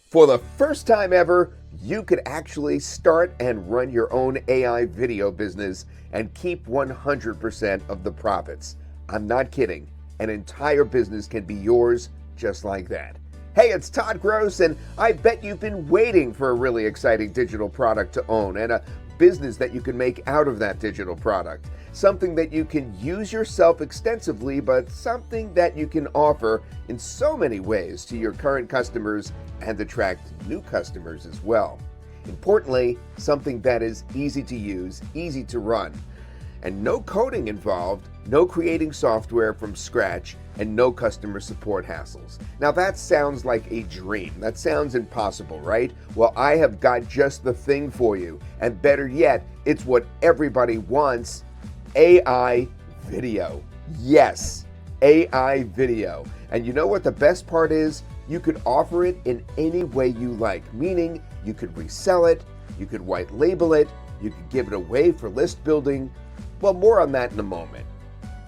For the first time ever, you could actually start and run your own AI video business and keep 100% of the profits. I'm not kidding. An entire business can be yours just like that. Hey, it's Todd Gross, and I bet you've been waiting for a really exciting digital product to own and a business that you can make out of that digital product. Something that you can use yourself extensively, but something that you can offer in so many ways to your current customers and attract new customers as well. Importantly, something that is easy to use, easy to run, and no coding involved, no creating software from scratch, and no customer support hassles. Now that sounds like a dream. That sounds impossible, right? Well, I have got just the thing for you. And better yet, it's what everybody wants: AI video. Yes, AI video. And you know what the best part is? You could offer it in any way you like, meaning you could resell it, you could white label it, you could give it away for list building. Well, more on that in a moment.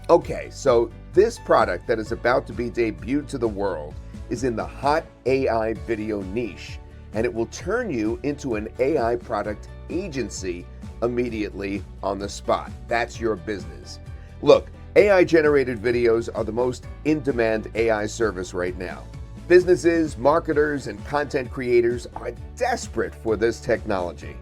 Okay, so this product that is about to be debuted to the world is in the hot AI video niche, and it will turn you into an AI product agency immediately on the spot. That's your business. Look, AI-generated videos are the most in-demand AI service right now. Businesses, marketers, and content creators are desperate for this technology.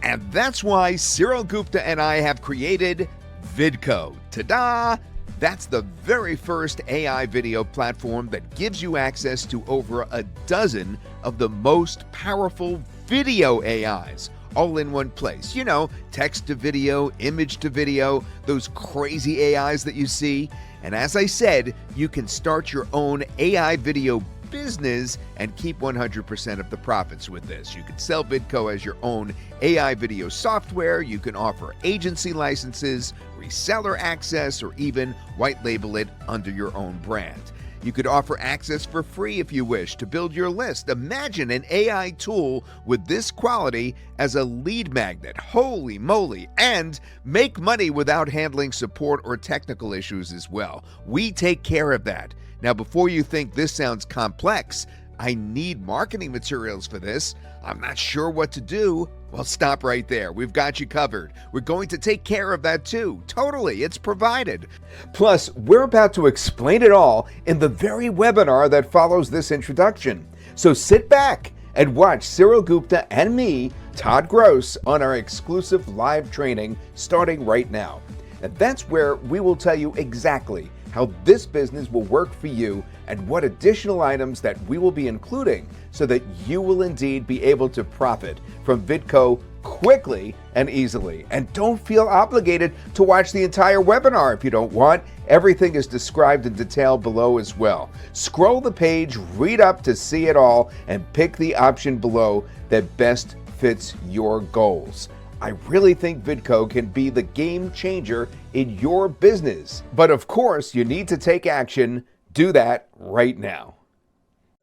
And that's why Cyril Gupta and I have created Vidko. Ta-da! That's the very first AI video platform that gives you access to over a dozen of the most powerful video AIs, all in one place. You know, text to video, image to video, those crazy AIs that you see. And as I said, you can start your own AI video business and keep 100% of the profits with this. You can sell Vidko as your own AI video software. You can offer agency licenses, reseller access, or even white label it under your own brand. You could offer access for free if you wish to build your list. Imagine an AI tool with this quality as a lead magnet. Holy moly! And make money without handling support or technical issues as well. We take care of that. Now, before you think this sounds complex, I need marketing materials for this, I'm not sure what to do, well, stop right there. We've got you covered. We're going to take care of that too. Totally, it's provided. Plus, we're about to explain it all in the very webinar that follows this introduction. So sit back and watch Cyril Gupta and me, Todd Gross, on our exclusive live training starting right now. And that's where we will tell you exactly how this business will work for you and what additional items that we will be including so that you will indeed be able to profit from Vidko quickly and easily. And don't feel obligated to watch the entire webinar if you don't want. Everything is described in detail below as well. Scroll the page, read up to see it all, and pick the option below that best fits your goals. I really think Vidko can be the game changer in your business. But of course, you need to take action. Do that right now.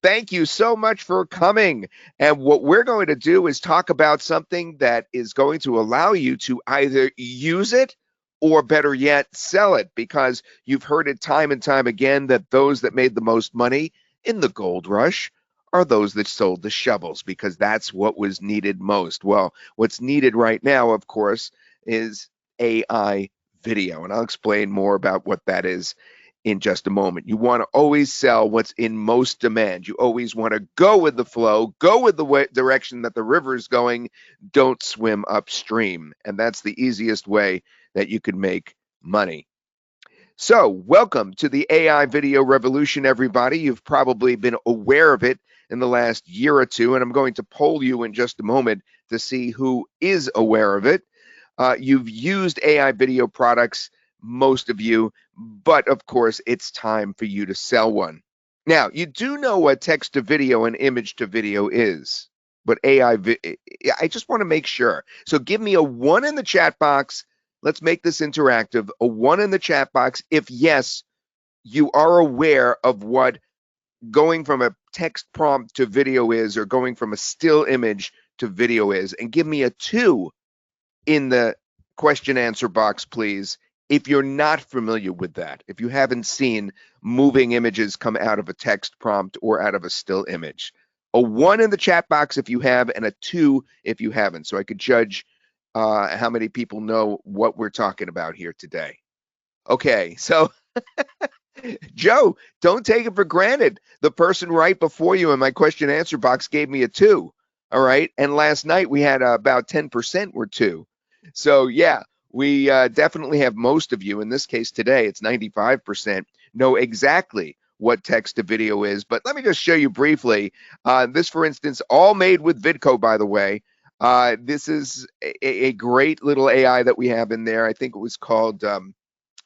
Thank you so much for coming. And what we're going to do is talk about something that is going to allow you to either use it or better yet, sell it, because you've heard it time and time again that those that made the most money in the gold rush are those that sold the shovels, because that's what was needed most. Well, what's needed right now, of course, is AI video, and I'll explain more about what that is in just a moment. You want to always sell what's in most demand. You always want to go with the flow, go with the direction that the river is going. Don't swim upstream, and that's the easiest way that you can make money. So, welcome to the AI video revolution, everybody. You've probably been aware of it in the last year or two, and I'm going to poll you in just a moment to see who is aware of it. You've used AI video products, most of you, but of course, it's time for you to sell one. Now, you do know what text to video and image to video is, but I just want to make sure. So give me a 1 in the chat box. Let's make this interactive. A 1 in the chat box if yes, you are aware of what going from a text prompt to video is, or going from a still image to video is. And give me a 2 in the question answer box, please, if you're not familiar with that, if you haven't seen moving images come out of a text prompt or out of a still image. a 1 in the chat box if you have, and a 2 if you haven't, so I could judge how many people know what we're talking about here today. Okay, so Joe, don't take it for granted. The person right before you in my question and answer box gave me a 2. All right. And last night we had about 10% were 2. So, yeah, we definitely have most of you. In this case today, it's 95% know exactly what text to video is. But let me just show you briefly. This, for instance, all made with Vidko, by the way. This is a great little AI that we have in there. I think it was called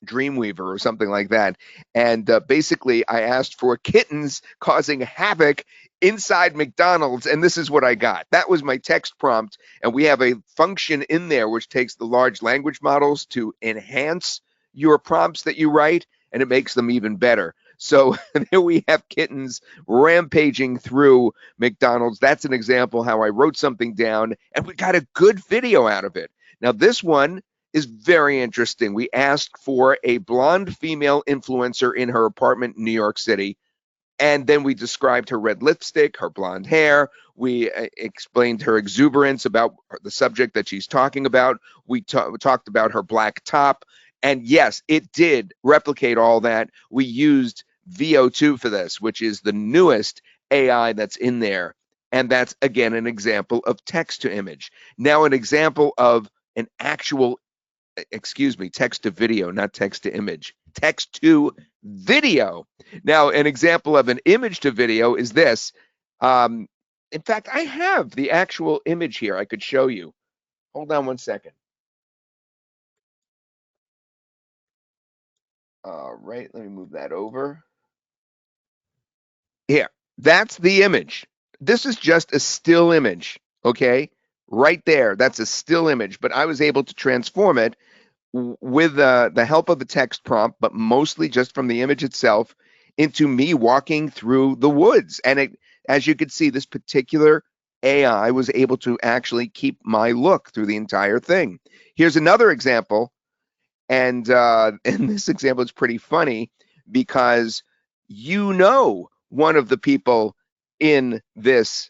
Dreamweaver or something like that. And basically, I asked for kittens causing havoc inside McDonald's, and this is what I got. That was my text prompt, and we have a function in there which takes the large language models to enhance your prompts that you write, and it makes them even better. So there we have kittens rampaging through McDonald's. That's an example how I wrote something down, and we got a good video out of it. Now, this one is very interesting. We asked for a blonde female influencer in her apartment in New York City, and then we described her red lipstick, her blonde hair. We explained her exuberance about the subject that she's talking about. We talked about her black top, and yes, it did replicate all that. We used VO2 for this, which is the newest AI that's in there, and that's, again, an example of text to image. Now, an example of an actual text to video, not text to image, text to video. Now, an example of an image to video is this. In fact, I have the actual image here. I could show you. Hold on one second. All right, let me move that over. Here, that's the image. This is just a still image, okay? Right there, that's a still image, but I was able to transform it with the help of a text prompt, but mostly just from the image itself, into me walking through the woods. And it, as you can see, this particular AI was able to actually keep my look through the entire thing. Here's another example, and in this example, it's pretty funny because you know one of the people in this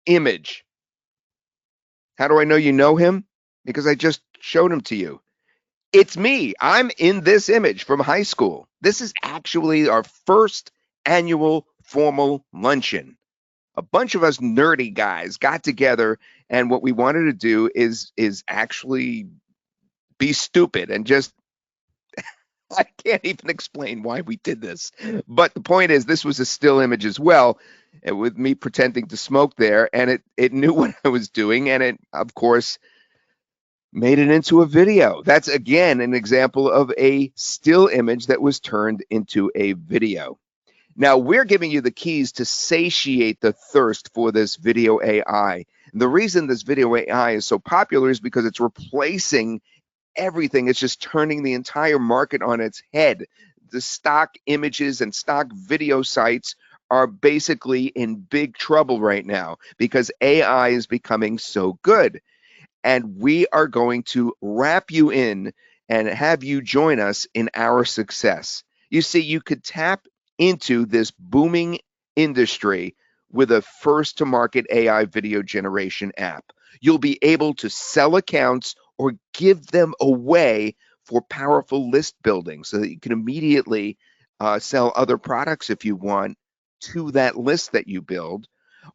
image. How do I know you know him? Because I just showed him to you. It's me. I'm in this image from high school. This is actually our first annual formal luncheon. A bunch of us nerdy guys got together, and what we wanted to do is actually be stupid and just I can't even explain why we did this. But the point is, this was a still image as well, with me pretending to smoke there, and it knew what I was doing, and it, of course, made it into a video. That's, again, an example of a still image that was turned into a video. Now, we're giving you the keys to satiate the thirst for this video AI. And the reason this video AI is so popular is because it's replacing everything. It's just turning the entire market on its head. The stock images and stock video sites are basically in big trouble right now because AI is becoming so good. And we are going to wrap you in and have you join us in our success. You see, you could tap into this booming industry with a first to market AI video generation app. You'll be able to sell accounts or give them away for powerful list building so that you can immediately sell other products if you want to that list that you build.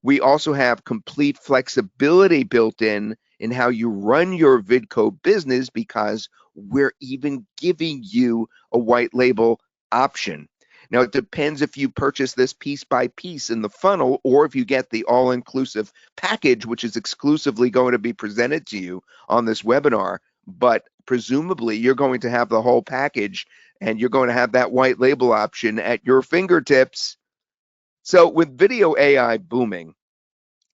We also have complete flexibility built in how you run your Vidko business because we're even giving you a white label option. Now, it depends if you purchase this piece by piece in the funnel or if you get the all-inclusive package, which is exclusively going to be presented to you on this webinar. But presumably, you're going to have the whole package and you're going to have that white label option at your fingertips. So with video AI booming,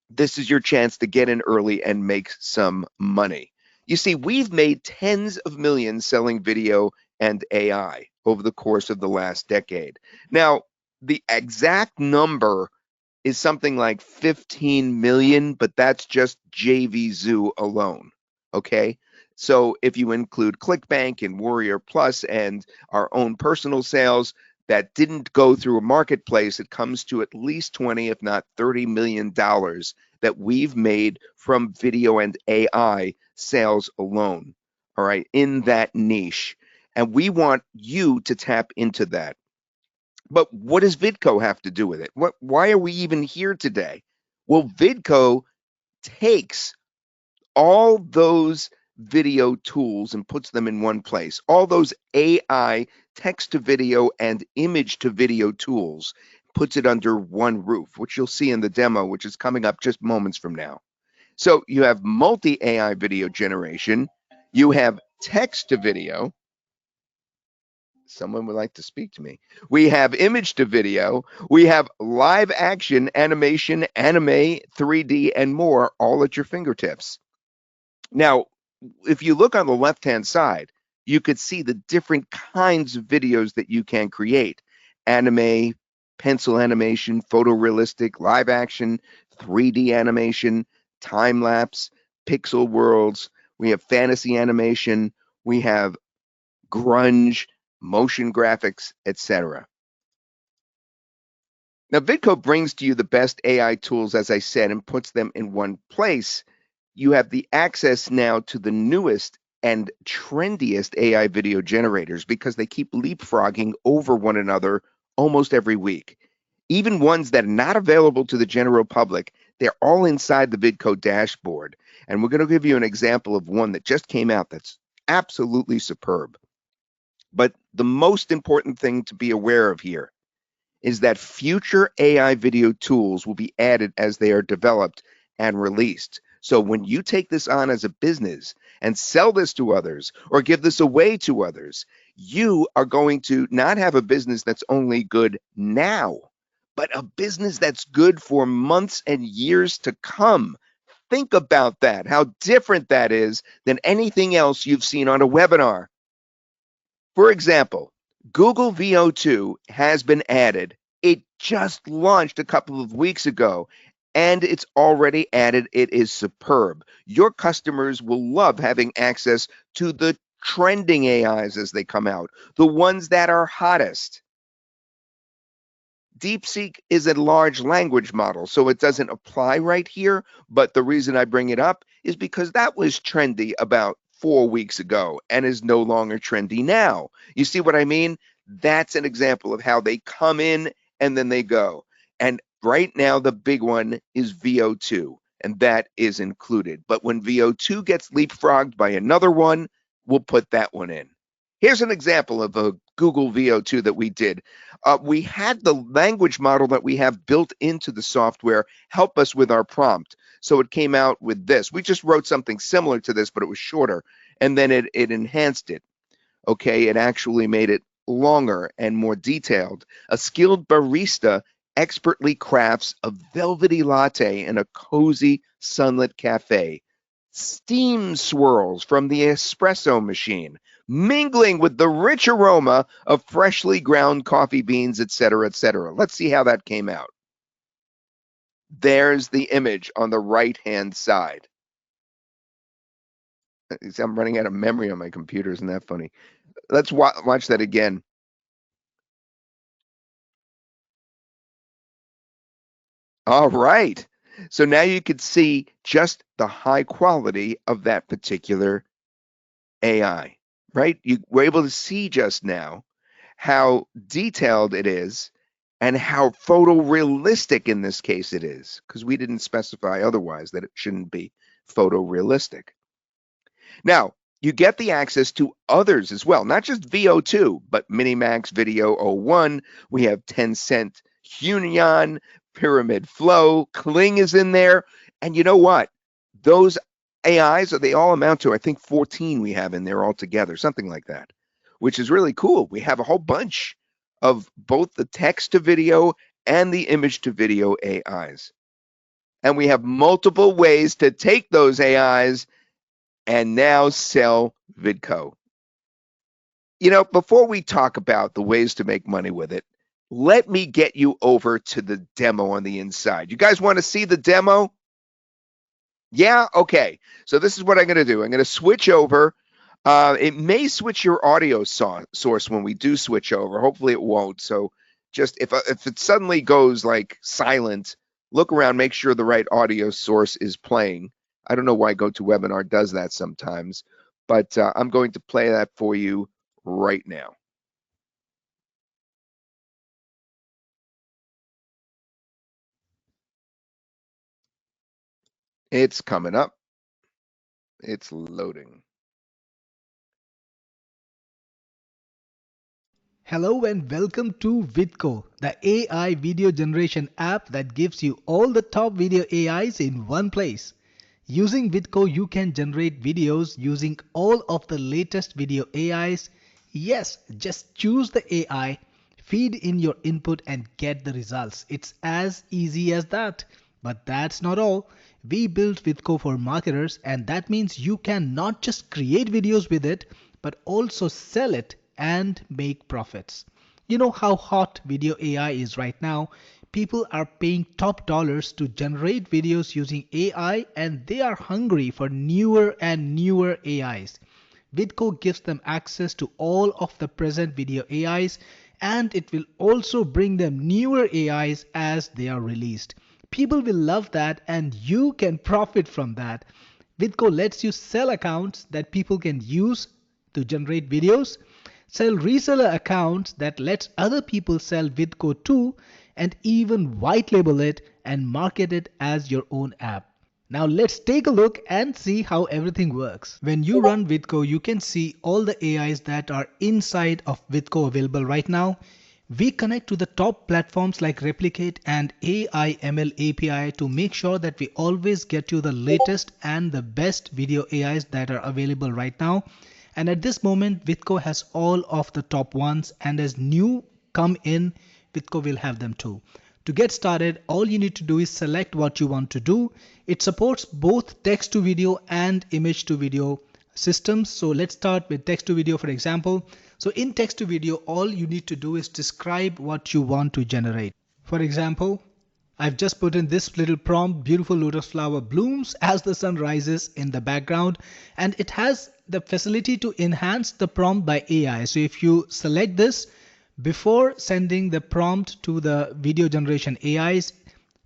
this is your chance to get in early and make some money. You see, we've made tens of millions selling video and AI over the course of the last decade. Now, the exact number is something like 15 million, but that's just JVZoo alone, okay? So if you include ClickBank and Warrior Plus and our own personal sales, that didn't go through a marketplace, it comes to at least 20, if not $30 million that we've made from video and AI sales alone, all right, in that niche. And we want you to tap into that. But what does Vidko have to do with it? Why are we even here today? Well, Vidko takes all those video tools and puts them in one place. All those AI text to video and image to video tools, puts it under one roof, which you'll see in the demo, which is coming up just moments from now. So you have multi AI video generation, you have text to video. Someone would like to speak to me. We have image to video. We have live action, animation, anime, 3D, and more, all at your fingertips. Now, if you look on the left-hand side, you could see the different kinds of videos that you can create. Anime, pencil animation, photorealistic, live action, 3D animation, time-lapse, pixel worlds. We have fantasy animation. We have grunge, motion graphics, etc. Now, Vidko brings to you the best AI tools, as I said, and puts them in one place. You have the access now to the newest and trendiest AI video generators because they keep leapfrogging over one another almost every week. Even ones that are not available to the general public, they're all inside the Vidko dashboard. And we're going to give you an example of one that just came out that's absolutely superb. But the most important thing to be aware of here is that future AI video tools will be added as they are developed and released. So when you take this on as a business and sell this to others or give this away to others, you are going to not have a business that's only good now, but a business that's good for months and years to come. Think about that, how different that is than anything else you've seen on a webinar. For example, Google VO2 has been added. It just launched a couple of weeks ago, and it's already added. It is superb. Your customers will love having access to the trending AIs as they come out, the ones that are hottest. DeepSeek is a large language model, so it doesn't apply right here, but the reason I bring it up is because that was trendy about 4 weeks ago and is no longer trendy now. You see what I mean? That's an example of how they come in and then they go. And right now, the big one is VO2, and that is included. But when VO2 gets leapfrogged by another one, we'll put that one in. Here's an example of a Google VO2 that we did. We had the language model that we have built into the software help us with our prompt. So it came out with this. We just wrote something similar to this, but it was shorter. And then it enhanced it. Okay, it actually made it longer and more detailed. A skilled barista expertly crafts a velvety latte in a cozy sunlit cafe. Steam swirls from the espresso machine, mingling with the rich aroma of freshly ground coffee beans, etc., etc. Let's see how that came out. There's the image on the right-hand side. I'm running out of memory on my computer. Isn't that funny? Let's watch that again. All right. So now you can see just the high quality of that particular AI, right? You were able to see just now how detailed it is and how photorealistic in this case it is, because we didn't specify otherwise that it shouldn't be photorealistic. Now, you get the access to others as well, not just VO2, but Minimax Video 01. We have Tencent Huion, Pyramid Flow, Kling is in there. And you know what? Those AIs, they all amount to, I think, 14 we have in there altogether, something like that, which is really cool. We have a whole bunch of both the text to video and the image to video AIs. And we have multiple ways to take those AIs and now sell Vidko. You know, before we talk about the ways to make money with it, let me get you over to the demo on the inside. You guys want to see the demo? Yeah? Okay. So this is what I'm going to do. I'm going to switch over. It may switch your audio source when we do switch over. Hopefully it won't. So just if it suddenly goes like silent, look around, make sure the right audio source is playing. I don't know why GoToWebinar does that sometimes, but I'm going to play that for you right now. It's coming up. It's loading. Hello and welcome to Vidko, the AI video generation app that gives you all the top video AIs in one place. Using Vidko, you can generate videos using all of the latest video AIs. Yes, just choose the AI, feed in your input and get the results. It's as easy as that. But that's not all. We built Vidko for marketers, and that means you can not just create videos with it, but also sell it and make profits. You know how hot video AI is right now. People are paying top dollars to generate videos using AI, and they are hungry for newer and newer AIs. Vidko gives them access to all of the present video AIs, and it will also bring them newer AIs as they are released. People will love that, and you can profit from that. Vidko lets you sell accounts that people can use to generate videos, sell reseller accounts that lets other people sell Vidko too, and even white label it and market it as your own app. Now let's take a look and see how everything works. When you run Vidko, you can see all the AIs that are inside of Vidko available right now. We connect to the top platforms like Replicate and AI ML API to make sure that we always get you the latest and the best video AIs that are available right now. And at this moment, Vidko has all of the top ones, and as new come in, Vidko will have them too. To get started, all you need to do is select what you want to do. It supports both text to video and image to video systems. So let's start with text to video, for example. So in text to video, all you need to do is describe what you want to generate. For example, I've just put in this little prompt: beautiful lotus flower blooms as the sun rises in the background, and it has the facility to enhance the prompt by AI. So if you select this before sending the prompt to the video generation AIs,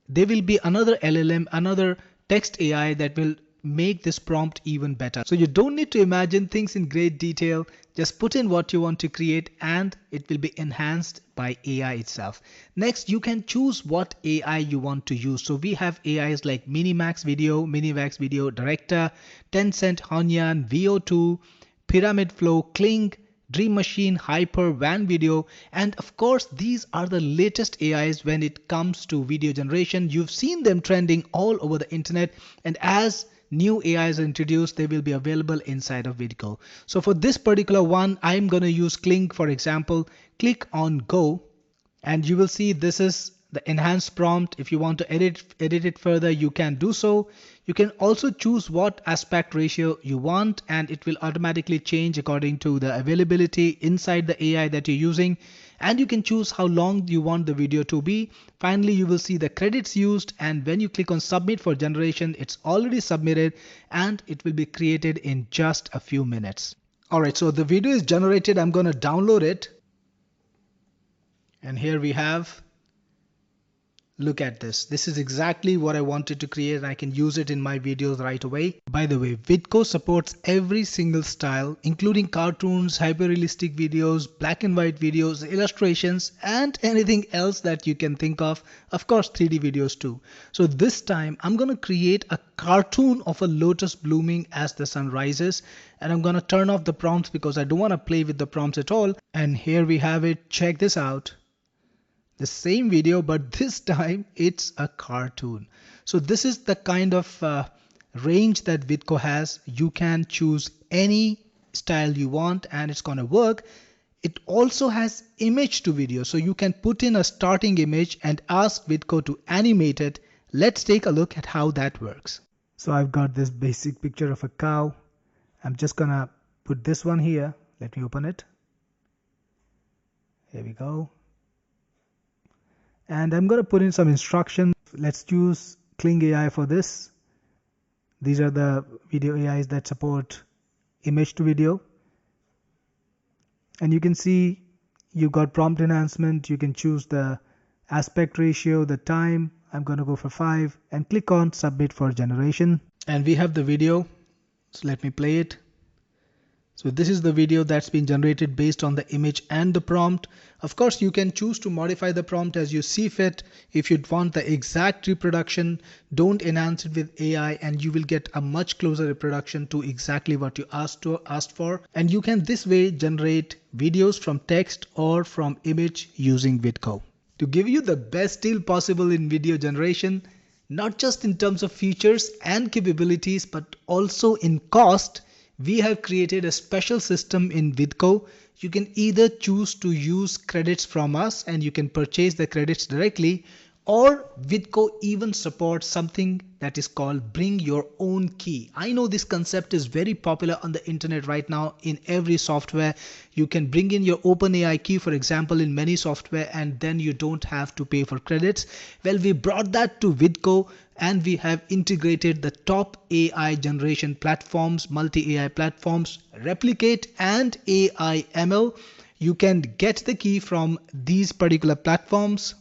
there will be another LLM, another text AI that will make this prompt even better. So you don't need to imagine things in great detail. Just put in what you want to create and it will be enhanced by AI itself. Next, you can choose what AI you want to use. So we have AIs like Minimax Video, Minivax Video Director, Tencent Honyan, VO2, Pyramid Flow, Kling, Dream Machine, Hyper, Van Video, and of course these are the latest AIs when it comes to video generation. You've seen them trending all over the internet, and as new AIs are introduced, they will be available inside of Vidko. So for this particular one, I'm going to use Kling, for example. Click on Go, and you will see this is the enhanced prompt. If you want to edit it further, you can do so. You can also choose what aspect ratio you want, and it will automatically change according to the availability inside the AI that you're using. And you can choose how long you want the video to be. Finally, you will see the credits used, and when you click on submit for generation, it's already submitted and it will be created in just a few minutes. Alright, so the video is generated. I'm going to download it. And here we have, look at this. This is exactly what I wanted to create, and I can use it in my videos right away. By the way, Vidko supports every single style, including cartoons, hyper-realistic videos, black and white videos, illustrations, and anything else that you can think of. Of course, 3D videos too. So this time I'm going to create a cartoon of a lotus blooming as the sun rises, and I'm going to turn off the prompts because I don't want to play with the prompts at all. And here we have it. Check this out. The same video, but this time it's a cartoon. So this is the kind of range that Vidko has. You can choose any style you want and it's going to work. It also has image to video, so you can put in a starting image and ask Vidko to animate it. Let's take a look at how that works. So I've got this basic picture of a cow. I'm just gonna put this one here. Let me open it. Here we go. And I'm going to put in some instructions. Let's choose Kling AI for this. These are the video AIs that support image to video, and you can see you got prompt enhancement. You can choose the aspect ratio, the time. I'm going to go for 5 and click on submit for generation. And we have the video. So let me play it. So this is the video that's been generated based on the image and the prompt. Of course, you can choose to modify the prompt as you see fit. If you want the exact reproduction, don't enhance it with AI and you will get a much closer reproduction to exactly what you asked for. And you can this way generate videos from text or from image using Vidko. To give you the best deal possible in video generation, not just in terms of features and capabilities, but also in cost, we have created a special system in Vidko. You can either choose to use credits from us and you can purchase the credits directly, or Vidko even supports something that is called bring your own key. I know this concept is very popular on the internet right now in every software. You can bring in your OpenAI key, for example, in many software, and then you don't have to pay for credits. Well, we brought that to Vidko and we have integrated the top AI generation platforms, multi-AI platforms, Replicate and AI ML. You can get the key from these particular platforms.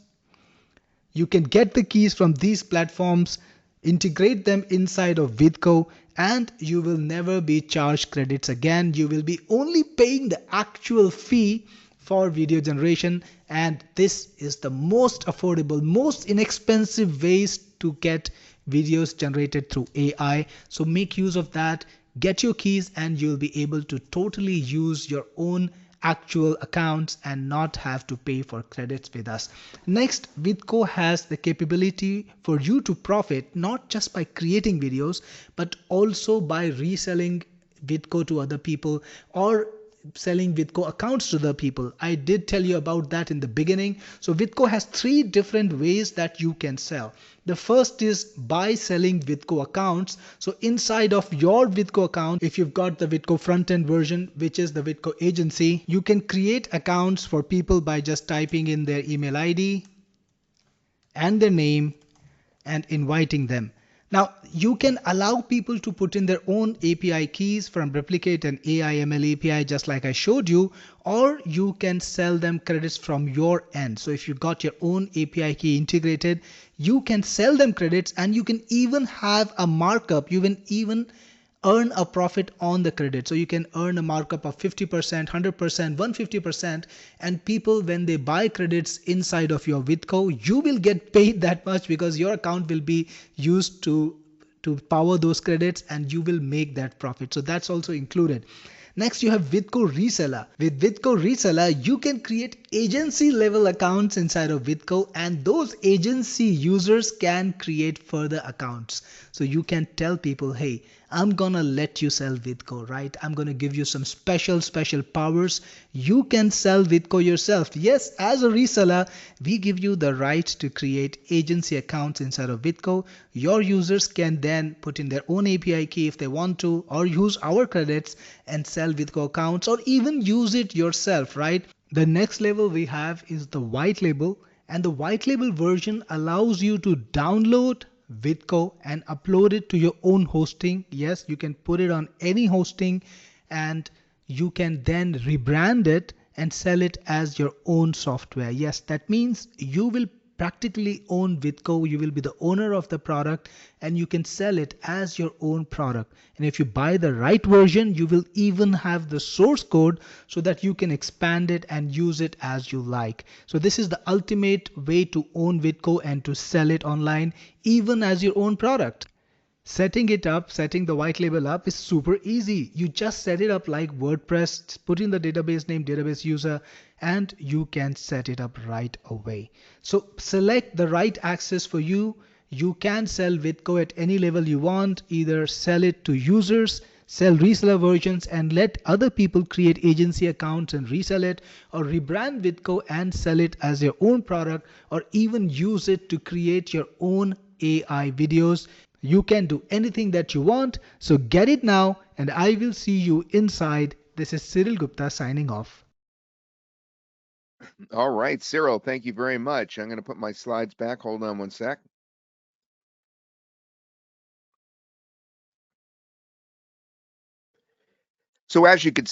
You can get the keys from these platforms, integrate them inside of Vidko, and you will never be charged credits again. You will be only paying the actual fee for video generation, and this is the most affordable, most inexpensive ways to get videos generated through AI. So make use of that, get your keys, and you'll be able to totally use your own actual accounts and not have to pay for credits with us. Next, Vidko has the capability for you to profit not just by creating videos, but also by reselling Vidko to other people or selling Vidko accounts to the people. I did tell you about that in the beginning. So Vidko has 3 different ways that you can sell. The first is by selling Vidko accounts. So inside of your Vidko account, if you've got the Vidko front-end version, which is the Vidko Agency, you can create accounts for people by just typing in their email ID and their name and inviting them. Now, you can allow people to put in their own API keys from Replicate and AI ML API, just like I showed you, or you can sell them credits from your end. So if you got your own API key integrated, you can sell them credits and you can even have a markup. You can even earn a profit on the credit. So you can earn a markup of 50%, 100%, 150%, and people, when they buy credits inside of your Vidko, you will get paid that much because your account will be used to power those credits and you will make that profit. So that's also included. Next, you have Vidko Reseller. With Vidko Reseller, you can create agency level accounts inside of Vidko, and those agency users can create further accounts. So you can tell people, hey, I'm gonna let you sell Vidko, right? I'm gonna give you some special powers. You can sell Vidko yourself. Yes, as a reseller, we give you the right to create agency accounts inside of Vidko. Your users can then put in their own API key if they want to, or use our credits and sell Vidko accounts, or even use it yourself, right? The next level we have is the white label, and the white label version allows you to download Vidko and upload it to your own hosting. Yes, you can put it on any hosting and you can then rebrand it and sell it as your own software. Yes, that means you will practically own Vidko. You will be the owner of the product and you can sell it as your own product. And if you buy the right version, you will even have the source code so that you can expand it and use it as you like. So this is the ultimate way to own Vidko and to sell it online, even as your own product. Setting it up, setting the white label up is super easy. You just set it up like WordPress, put in the database name, database user, and you can set it up right away. So select the right access for you. You can sell Vidko at any level you want, either sell it to users, sell reseller versions and let other people create agency accounts and resell it, or rebrand Vidko and sell it as your own product, or even use it to create your own AI videos. You can do anything that you want. So get it now and I will see you inside. This is Cyril Gupta signing off. All right, Cyril, thank you very much. I'm going to put my slides back. Hold on one sec. So as you could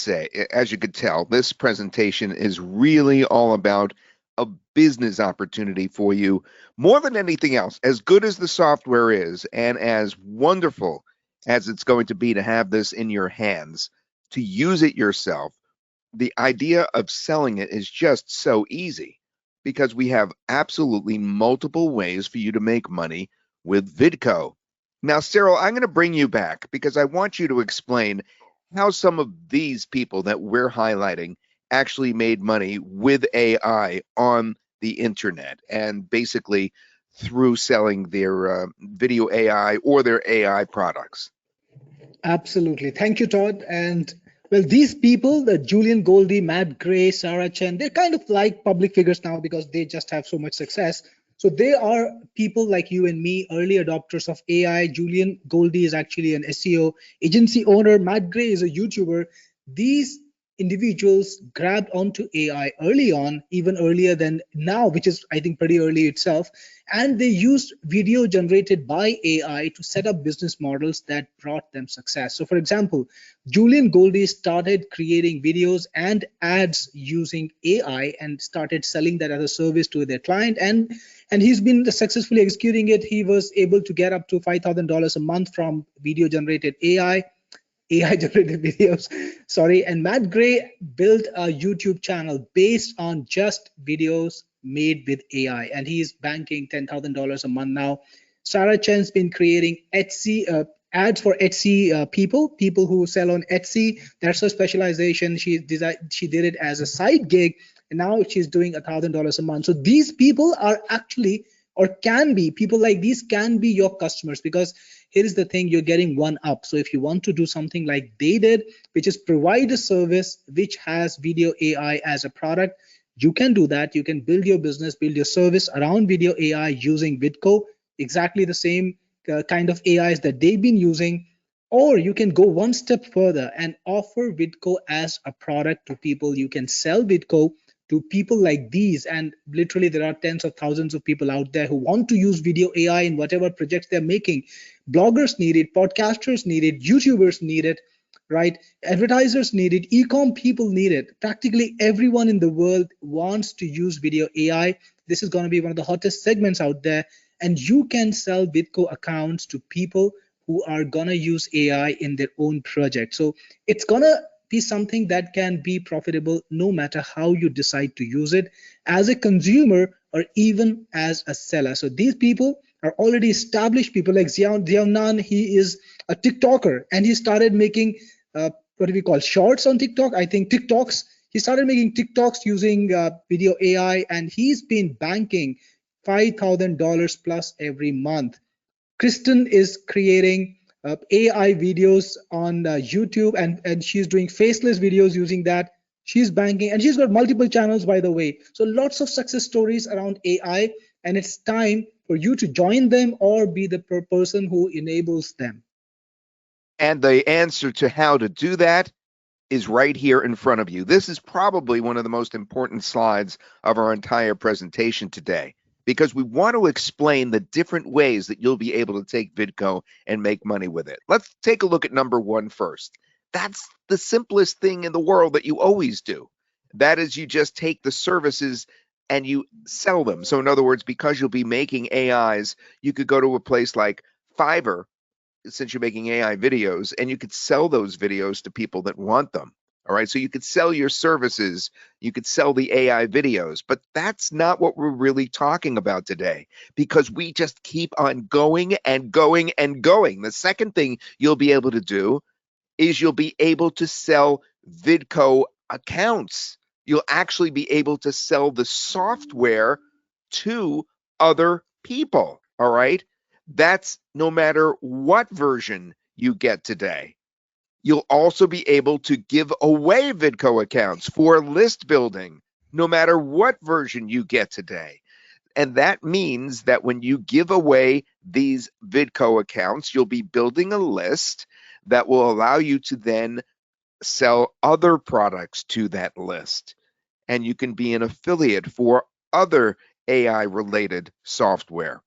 tell, this presentation is really all about a business opportunity for you more than anything else. As good as the software is, and as wonderful as it's going to be to have this in your hands, to use it yourself, the idea of selling it is just so easy because we have absolutely multiple ways for you to make money with Vidko. Now, Cyril, I'm going to bring you back because I want you to explain how some of these people that we're highlighting actually made money with AI on the internet and basically through selling their video AI or their AI products. Absolutely. Thank you, Todd. And well, these people, the Julian Goldie, Matt Gray, Sarah Chen, they're kind of like public figures now because they just have so much success. So they are people like you and me, early adopters of AI. Julian Goldie is actually an SEO agency owner. Matt Gray is a YouTuber. These individuals grabbed onto AI early on, even earlier than now, which is, I think, pretty early itself. And they used video generated by AI to set up business models that brought them success. So, for example, Julian Goldie started creating videos and ads using AI and started selling that as a service to their client. And he's been successfully executing it. He was able to get up to $5,000 a month from video generated AI generated videos. Sorry. And Matt Gray built a YouTube channel based on just videos made with AI, and he's banking $10,000 a month now. Sarah Chen's been creating Etsy ads for Etsy people who sell on Etsy. That's her specialization. She did it as a side gig, and now she's doing $1,000 a month. So these people are actually, or can be, people like these can be your customers, because here is the thing, you're getting one up. So if you want to do something like they did, which is provide a service which has video AI as a product, you can do that. You can build your business, build your service around video AI using Vidko, exactly the same kind of AIs that they've been using. Or you can go one step further and offer Vidko as a product to people. You can sell Vidko to people like these, and literally there are tens of thousands of people out there who want to use video AI in whatever projects they're making. Bloggers need it, podcasters need it, YouTubers need it, right? Advertisers need it, e-com people need it. Practically everyone in the world wants to use video AI. This is going to be one of the hottest segments out there, and you can sell Vidko accounts to people who are going to use AI in their own project. So it's going to be something that can be profitable no matter how you decide to use it as a consumer or even as a seller. So these people are already established people like Xiaonan. He is a TikToker, and he started making what do we call shorts on TikTok? I think TikToks. He started making TikToks using video AI, and he's been banking $5,000 plus every month. Kristen is creating AI videos on YouTube, and she's doing faceless videos using that. She's banking, and she's got multiple channels, by the way. So lots of success stories around AI, and it's time for you to join them or be the person who enables them. And the answer to how to do that is right here in front of you. This is probably one of the most important slides of our entire presentation today, because we want to explain the different ways that you'll be able to take Vidko and make money with it. Let's take a look at number one first. That's the simplest thing in the world that you always do. That is, you just take the services and you sell them. So in other words, because you'll be making AIs, you could go to a place like Fiverr, since you're making AI videos, and you could sell those videos to people that want them. All right, so you could sell your services, you could sell the AI videos, but that's not what we're really talking about today, because we just keep on going and going and going. The second thing you'll be able to do is you'll be able to sell Vidko accounts. You'll actually be able to sell the software to other people. All right, that's no matter what version you get today. You'll also be able to give away Vidko accounts for list building, no matter what version you get today. And that means that when you give away these Vidko accounts, you'll be building a list that will allow you to then sell other products to that list. And you can be an affiliate for other AI related software.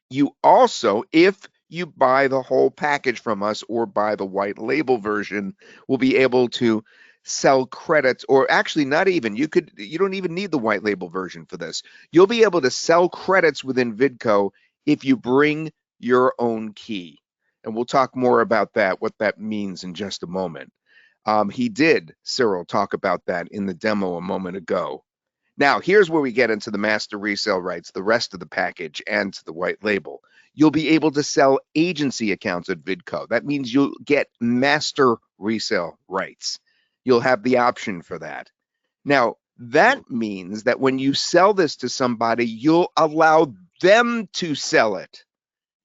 You also, if you buy the whole package from us or buy the white label version, we'll be able to sell credits, or actually not even, you don't even need the white label version for this. You'll be able to sell credits within Vidco if you bring your own key. And we'll talk more about that, what that means in just a moment. Cyril, talk about that in the demo a moment ago. Now, here's where we get into the master resale rights, the rest of the package, and the white label. You'll be able to sell agency accounts at Vidco. That means you'll get master resale rights. You'll have the option for that. Now, that means that when you sell this to somebody, you'll allow them to sell it.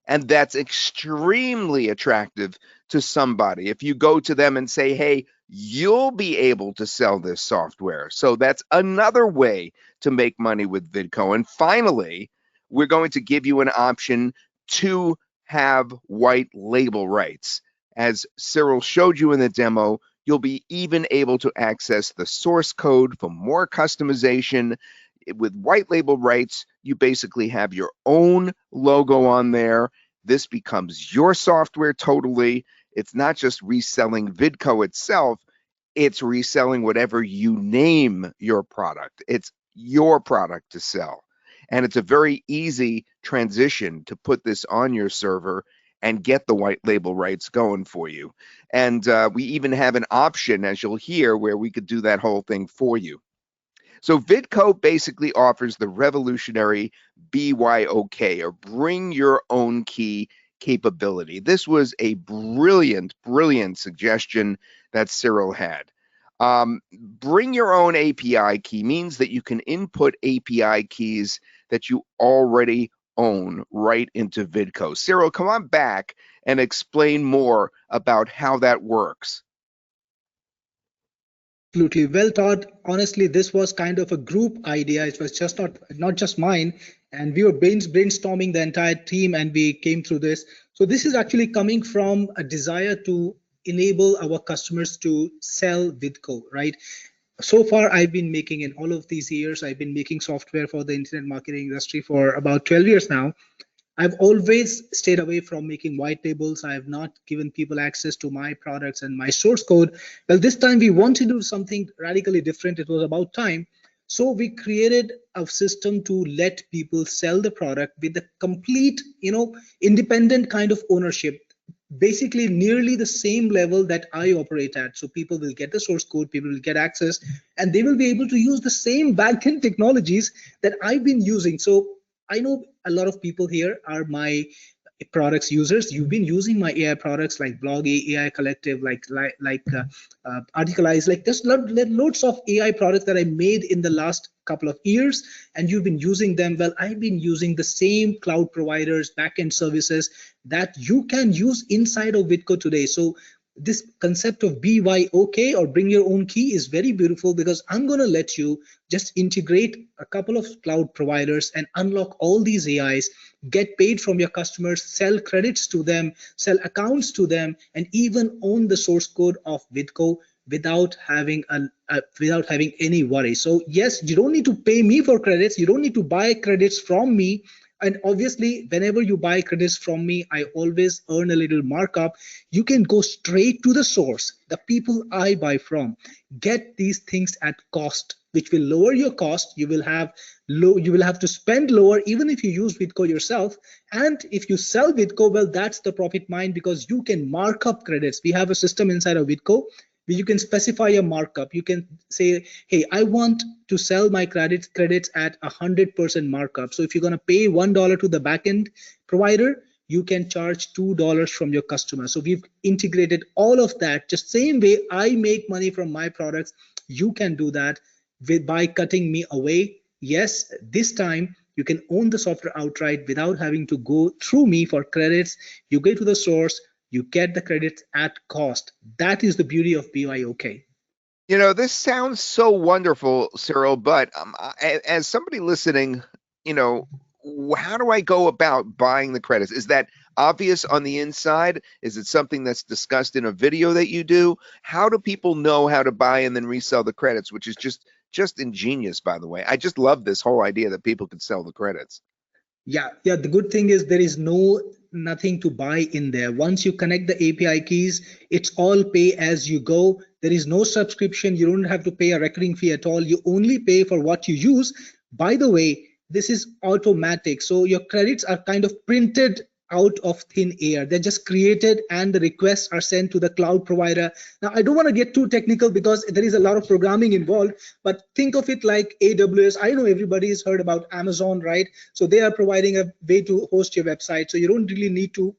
And that's extremely attractive to somebody. If you go to them and say, hey, you'll be able to sell this software. So that's another way to make money with Vidco. And finally, we're going to give you an option to have white label rights. As Cyril showed you in the demo, you'll be even able to access the source code for more customization. With white label rights, you basically have your own logo on there. This becomes your software totally. It's not just reselling Vidco itself, it's reselling whatever you name your product. It's your product to sell. And it's a very easy transition to put this on your server and get the white label rights going for you. And we even have an option, as you'll hear, where we could do that whole thing for you. So Vidco basically offers the revolutionary BYOK, or bring your own key capability. This was a brilliant, brilliant suggestion that Cyril had. Bring your own API key means that you can input API keys that you already own right into Vidco. Cyril, come on back and explain more about how that works. Absolutely. Well, Todd, honestly, this was kind of a group idea. It was just not just mine. And we were brainstorming the entire team and we came through this. So this is actually coming from a desire to enable our customers to sell Vidco, right? So far, I've been making, in all of these years, I've been making software for the internet marketing industry for about 12 years now. I've always stayed away from making white labels. I have not given people access to my products and my source code. Well, this time we want to do something radically different. It was about time. So we created a system to let people sell the product with a complete, independent kind of ownership. Basically, nearly the same level that I operate at. So people will get the source code, people will get access, and they will be able to use the same backend technologies that I've been using. So I know a lot of people here are my products users. You've been using my AI products like Blog AI Collective, like Articleize. Like there's loads of AI products that I made in the last couple of years, and you've been using them. Well, I've been using the same cloud providers, backend services that you can use inside of Vidco today. So this concept of BYOK, or bring your own key, is very beautiful, because I'm going to let you just integrate a couple of cloud providers and unlock all these AIs, get paid from your customers, sell credits to them, sell accounts to them, and even own the source code of Vidco without having any worry. So yes, you don't need to pay me for credits. You don't need to buy credits from me. And obviously, whenever you buy credits from me, I always earn a little markup. You can go straight to the source, the people I buy from, get these things at cost, which will lower your cost. You will have to spend lower, even if you use Vidco yourself. And if you sell Vidco, well, that's the profit mine, because you can mark up credits. We have a system inside of Vidco where you can specify a markup. You can say, hey, I want to sell my credits at 100% markup. So if you're going to pay $1 to the backend provider, you can charge $2 from your customer. So we've integrated all of that. Just same way I make money from my products, you can do that by cutting me away. Yes, this time you can own the software outright without having to go through me for credits. You go to the source, you get the credits at cost. That is the beauty of BYOK. This sounds so wonderful, Cyril, but as somebody listening, how do I go about buying the credits? Is that obvious on the inside? Is it something that's discussed in a video that you do? How do people know how to buy and then resell the credits, which is just ingenious, by the way. I just love this whole idea that people can sell the credits. Yeah. The good thing is there is no nothing to buy in there. Once you connect the API keys, it's all pay as you go. There is no subscription. You don't have to pay a recurring fee at all. You only pay for what you use. By the way, this is automatic. So your credits are kind of printed out of thin air. They're just created and the requests are sent to the cloud provider. Now, I don't want to get too technical because there is a lot of programming involved, but think of it like AWS. I know everybody has heard about Amazon, right? So they are providing a way to host your website. So you don't really need to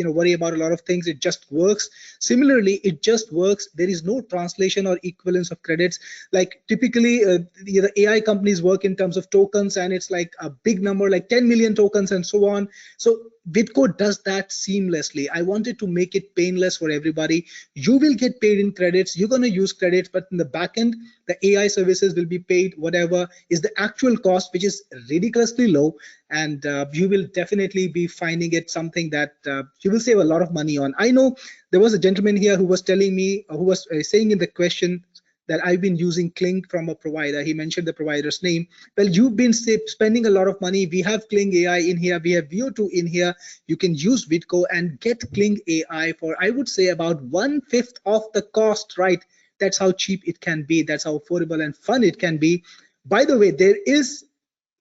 worry about a lot of things. It just works. Similarly, it just works. There is no translation or equivalence of credits. Like typically, the AI companies work in terms of tokens, and it's like a big number, like 10 million tokens and so on. So Vidko does that seamlessly. I wanted to make it painless for everybody. You will get paid in credits. You're going to use credits, but in the back end, the AI services will be paid whatever is the actual cost, which is ridiculously low. And you will definitely be finding it something that you will save a lot of money on. I know there was a gentleman here who was telling me, who was saying in the question, that I've been using Kling from a provider. He mentioned the provider's name. Well, you've been spending a lot of money. We have Kling AI in here. We have VO2 in here. You can use Vidko and get Kling AI for, I would say, about 1/5 of the cost, right? That's how cheap it can be. That's how affordable and fun it can be. By the way, there is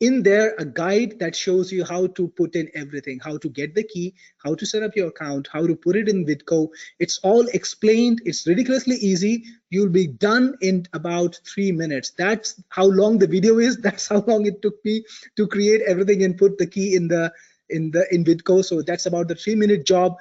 in there a guide that shows you how to put in everything, how to get the key, how to set up your account, how to put it in Vidko. It's all explained. It's ridiculously easy. You'll be done in about 3 minutes. That's how long the video is. That's how long it took me to create everything and put the key in Vidko. So that's about the 3-minute job.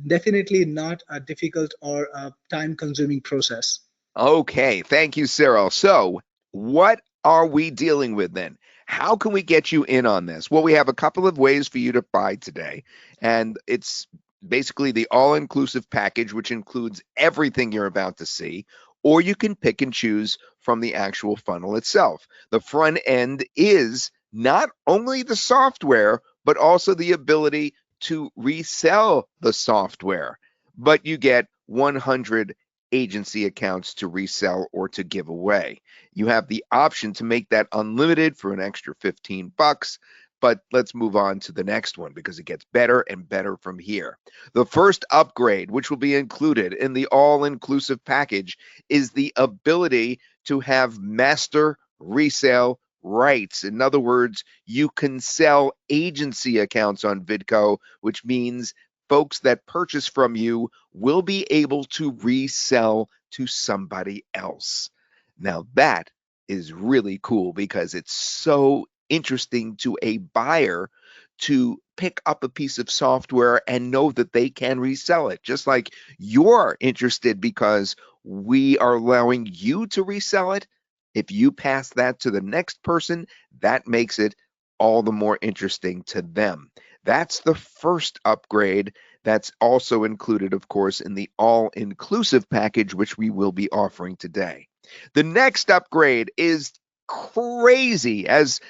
Definitely not a difficult or a time-consuming process. Okay, thank you, Cyril. So, what are we dealing with then? How can we get you in on this? Well, we have a couple of ways for you to buy today, and it's basically the all-inclusive package, which includes everything you're about to see, or you can pick and choose from the actual funnel itself. The front end is not only the software, but also the ability to resell the software, but you get 100 agency accounts to resell or to give away. You have the option to make that unlimited for an extra 15 bucks, but let's move on to the next one because it gets better and better from here. The first upgrade, which will be included in the all-inclusive package, is the ability to have master resale rights. In other words, you can sell agency accounts on Vidko, which means folks that purchase from you will be able to resell to somebody else. Now that is really cool because it's so interesting to a buyer to pick up a piece of software and know that they can resell it. Just like you're interested because we are allowing you to resell it. If you pass that to the next person, that makes it all the more interesting to them. That's the first upgrade. That's also included, of course, in the all-inclusive package, which we will be offering today. The next upgrade is crazy. As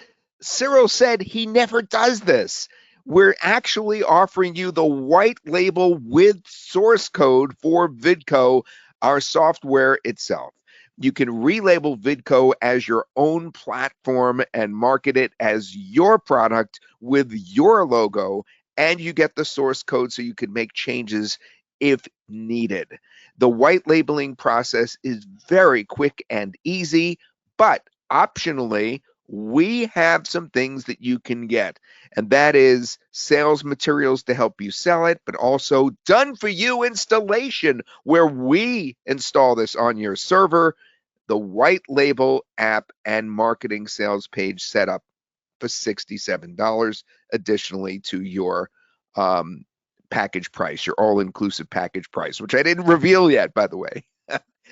Cyril said, he never does this. We're actually offering you the white label with source code for Vidko, our software itself. You can relabel Vidko as your own platform and market it as your product with your logo, and you get the source code so you can make changes if needed. The white labeling process is very quick and easy, but optionally, we have some things that you can get, and that is sales materials to help you sell it, but also done for you installation where we install this on your server, the white label app and marketing sales page setup for $67 additionally to your package price, your all-inclusive package price, which I didn't reveal yet, by the way.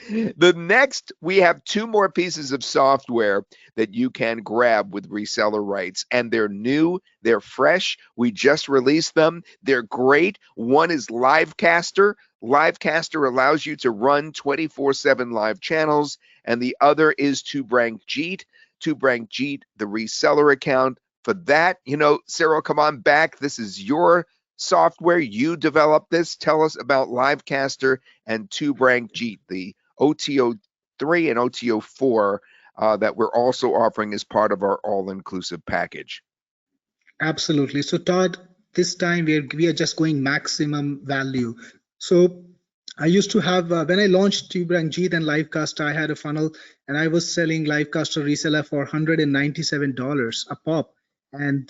The next, we have 2 more pieces of software that you can grab with reseller rights, and they're new, they're fresh. We just released them. They're great. One is Livecaster. Livecaster allows you to run 24/7 live channels, and the other is TwoBrankJeet. TwoBrankJeet, the reseller account. For that, Cyril, come on back. This is your software. You developed this. Tell us about Livecaster and TwoBrankJeet, the OTO 3 and OTO 4 that we're also offering as part of our all-inclusive package. Absolutely. So Todd, this time we are just going maximum value. So I used to have when I launched TubeRankJeet and Livecaster, I had a funnel and I was selling Livecaster reseller for $197 a pop, and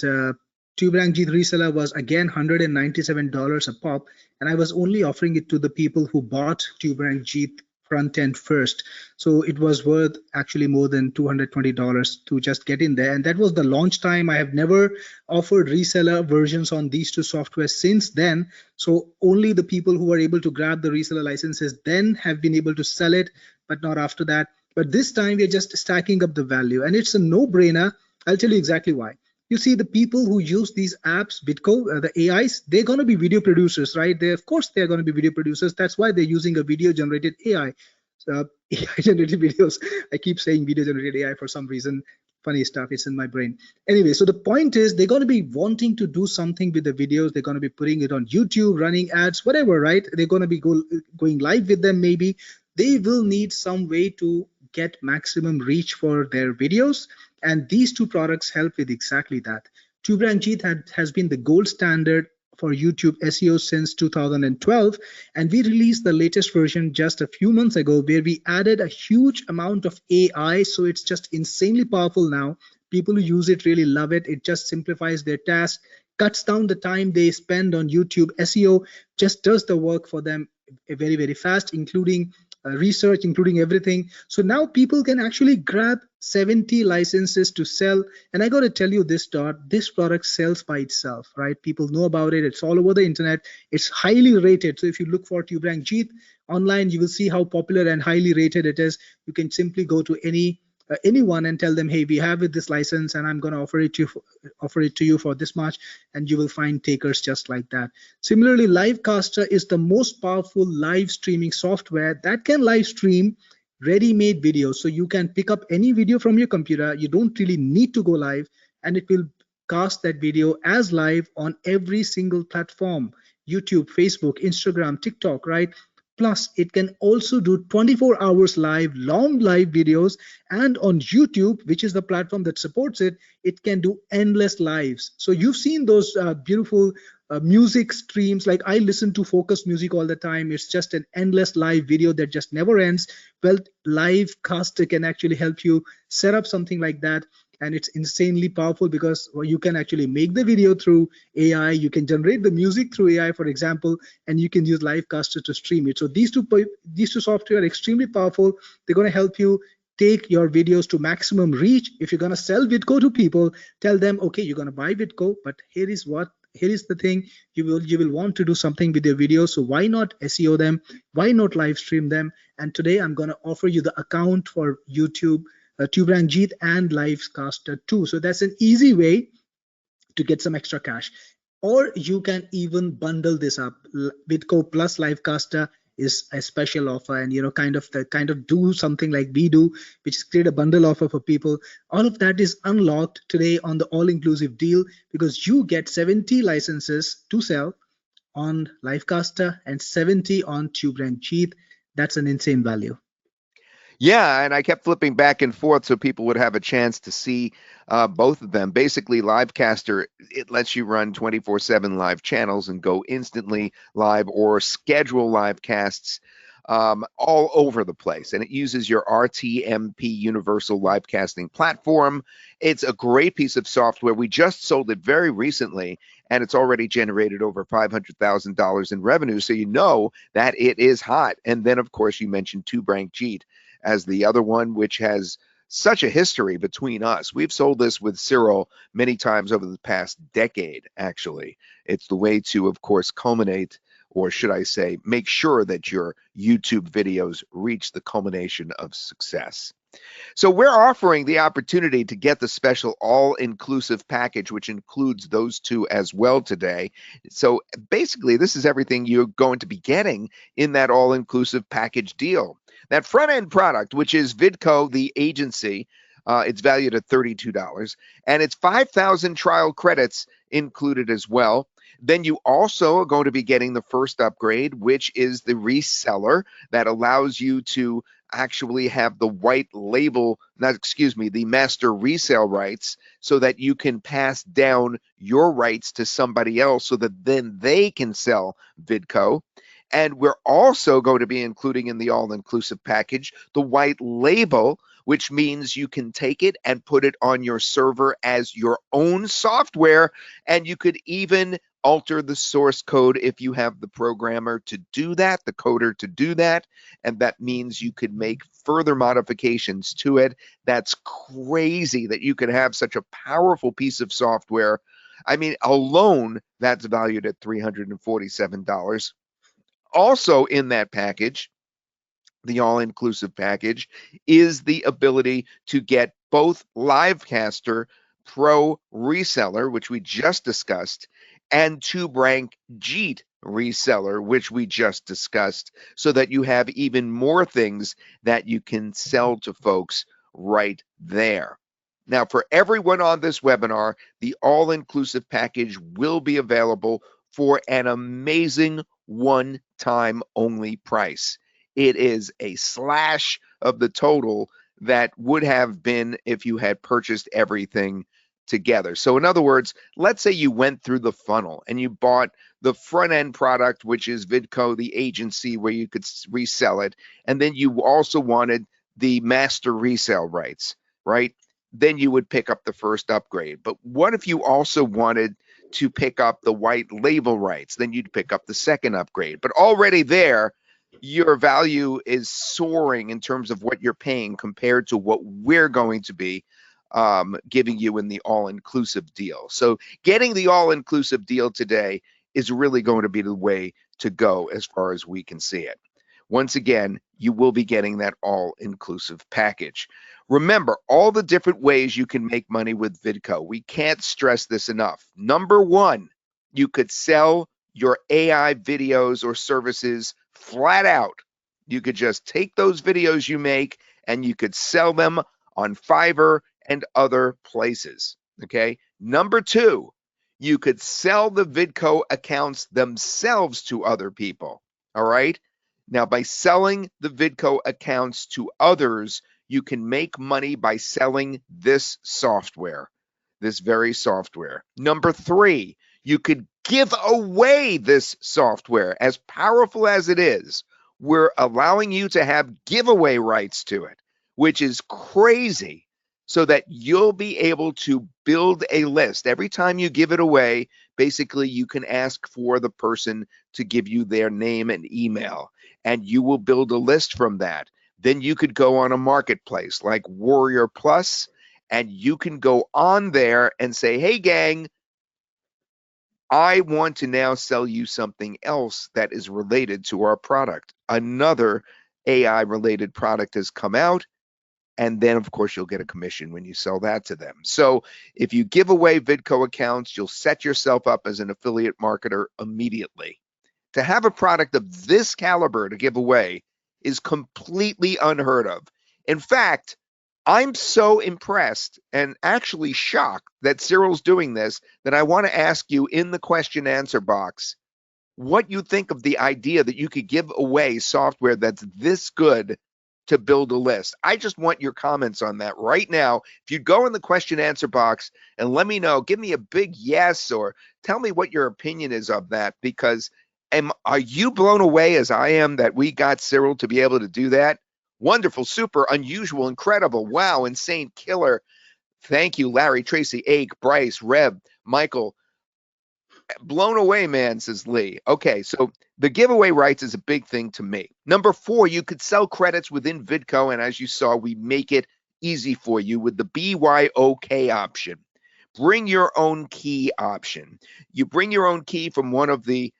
TubeRankJeet reseller was again $197 a pop, and I was only offering it to the people who bought TubeRankJeet front end first. So it was worth actually more than $220 to just get in there. And that was the launch time. I have never offered reseller versions on these two softwares since then. So only the people who were able to grab the reseller licenses then have been able to sell it, but not after that. But this time we're just stacking up the value, and it's a no-brainer. I'll tell you exactly why. You see, the people who use these apps, Vidko, the AIs, they're going to be video producers, right? Of course, they're going to be video producers. That's why they're using a video-generated AI. So, AI-generated videos. I keep saying video-generated AI for some reason. Funny stuff. It's in my brain. Anyway, so the point is, they're going to be wanting to do something with the videos. They're going to be putting it on YouTube, running ads, whatever, right? They're going to be going live with them, maybe. They will need some way to get maximum reach for their videos. And these two products help with exactly that. TubeRankJeet has been the gold standard for YouTube SEO since 2012, and we released the latest version just a few months ago where we added a huge amount of AI, so it's just insanely powerful now. People who use it really love it. It just simplifies their task, cuts down the time they spend on YouTube SEO, just does the work for them very, very fast, including research, including everything. So now people can actually grab 70 licenses to sell. And I got to tell you this, this product sells by itself, right? People know about it. It's all over the internet. It's highly rated. So if you look for TubeRankJeet online, you will see how popular and highly rated it is. You can simply go to anyone and tell them, hey, we have this license and I'm going to offer it to you for this much, and you will find takers just like that. Similarly, Livecaster is the most powerful live streaming software that can live stream ready-made videos. So you can pick up any video from your computer. You don't really need to go live, and it will cast that video as live on every single platform: YouTube, Facebook, Instagram, TikTok, right? Plus, it can also do 24 hours live, long live videos, and on YouTube, which is the platform that supports it, it can do endless lives. So you've seen those beautiful music streams. Like, I listen to focus music all the time. It's just an endless live video that just never ends. Well, Livecaster can actually help you set up something like that. And it's insanely powerful because you can actually make the video through AI. You can generate the music through AI, for example, and you can use Livecaster to stream it. So these two software are extremely powerful. They're going to help you take your videos to maximum reach. If you're going to sell Vidko to people, tell them, okay, you're going to buy Vidko, but here is the thing, you will want to do something with your videos. So why not SEO them? Why not live stream them? And today I'm going to offer you the account for YouTube, TubeRankJeet and Livecaster too. So that's an easy way to get some extra cash. Or you can even bundle this up. Vidko plus Livecaster is a special offer, and kind of do something like we do, which is create a bundle offer for people. All of that is unlocked today on the all-inclusive deal, because you get 70 licenses to sell on Livecaster and 70 on TubeRankJeet. That's an insane value. Yeah, and I kept flipping back and forth so people would have a chance to see both of them. Basically, Livecaster, it lets you run 24/7 live channels and go instantly live or schedule live casts all over the place. And it uses your RTMP Universal Live Casting platform. It's a great piece of software. We just sold it very recently, and it's already generated over $500,000 in revenue. So you know that it is hot. And then, of course, you mentioned TubeRankJeet as the other one, which has such a history between us. We've sold this with Cyril many times over the past decade, actually. It's the way to, of course, culminate, or should I say, make sure that your YouTube videos reach the culmination of success. So we're offering the opportunity to get the special all-inclusive package, which includes those two as well today. So basically, this is everything you're going to be getting in that all-inclusive package deal. That front-end product, which is Vidko, the agency, it's valued at $32, and it's 5,000 trial credits included as well. Then you also are going to be getting the first upgrade, which is the reseller that allows you to actually have the white label, the master resale rights, so that you can pass down your rights to somebody else so that then they can sell Vidko. And we're also going to be including in the all-inclusive package the white label, which means you can take it and put it on your server as your own software, and you could even alter the source code if you have the programmer to do that, the coder to do that, and that means you could make further modifications to it. That's crazy that you could have such a powerful piece of software. I mean, alone, that's valued at $347. Also in that package, the all-inclusive package, is the ability to get both Livecaster Pro Reseller, which we just discussed, and TubeRank Jeet Reseller, which we just discussed, so that you have even more things that you can sell to folks right there. Now, for everyone on this webinar, the all-inclusive package will be available for an amazing one-time only price. It is a slash of the total that would have been if you had purchased everything together. So in other words, let's say you went through the funnel and you bought the front end product, which is Vidko, the agency where you could resell it, and then you also wanted the master resale rights, right? Then you would pick up the first upgrade. But what if you also wanted to pick up the white label rights? Then you'd pick up the second upgrade. But already there, your value is soaring in terms of what you're paying compared to what we're going to be giving you in the all-inclusive deal. So getting the all-inclusive deal today is really going to be the way to go as far as we can see it. Once again, you will be getting that all-inclusive package. Remember, all the different ways you can make money with Vidko. We can't stress this enough. Number one, you could sell your AI videos or services flat out. You could just take those videos you make and you could sell them on Fiverr and other places. Okay. Number two, you could sell the Vidko accounts themselves to other people. All right. Now, by selling the Vidko accounts to others, you can make money by selling this software, this very software. Number three, you could give away this software. As powerful as it is, we're allowing you to have giveaway rights to it, which is crazy, so that you'll be able to build a list. Every time you give it away, basically you can ask for the person to give you their name and email, and you will build a list from that. Then you could go on a marketplace like Warrior Plus, and you can go on there and say, hey gang, I want to now sell you something else that is related to our product. Another AI related product has come out, and then of course you'll get a commission when you sell that to them. So if you give away Vidko accounts, you'll set yourself up as an affiliate marketer immediately. To have a product of this caliber to give away is completely unheard of. In fact, I'm so impressed and actually shocked that Cyril's doing this that I want to ask you in the question answer box what you think of the idea that you could give away software that's this good to build a list. I just want your comments on that right now. If you go in the question answer box and let me know, give me a big yes or tell me what your opinion is of that, because are you blown away as I am that we got Cyril to be able to do that? Wonderful, super, unusual, incredible, wow, insane, killer. Thank you, Larry, Tracy, Ake, Bryce, Reb, Michael. Blown away, man, says Lee. Okay, so the giveaway rights is a big thing to me. Number four, you could sell credits within Vidko, and as you saw, we make it easy for you with the BYOK option. Bring your own key option. You bring your own key from one of the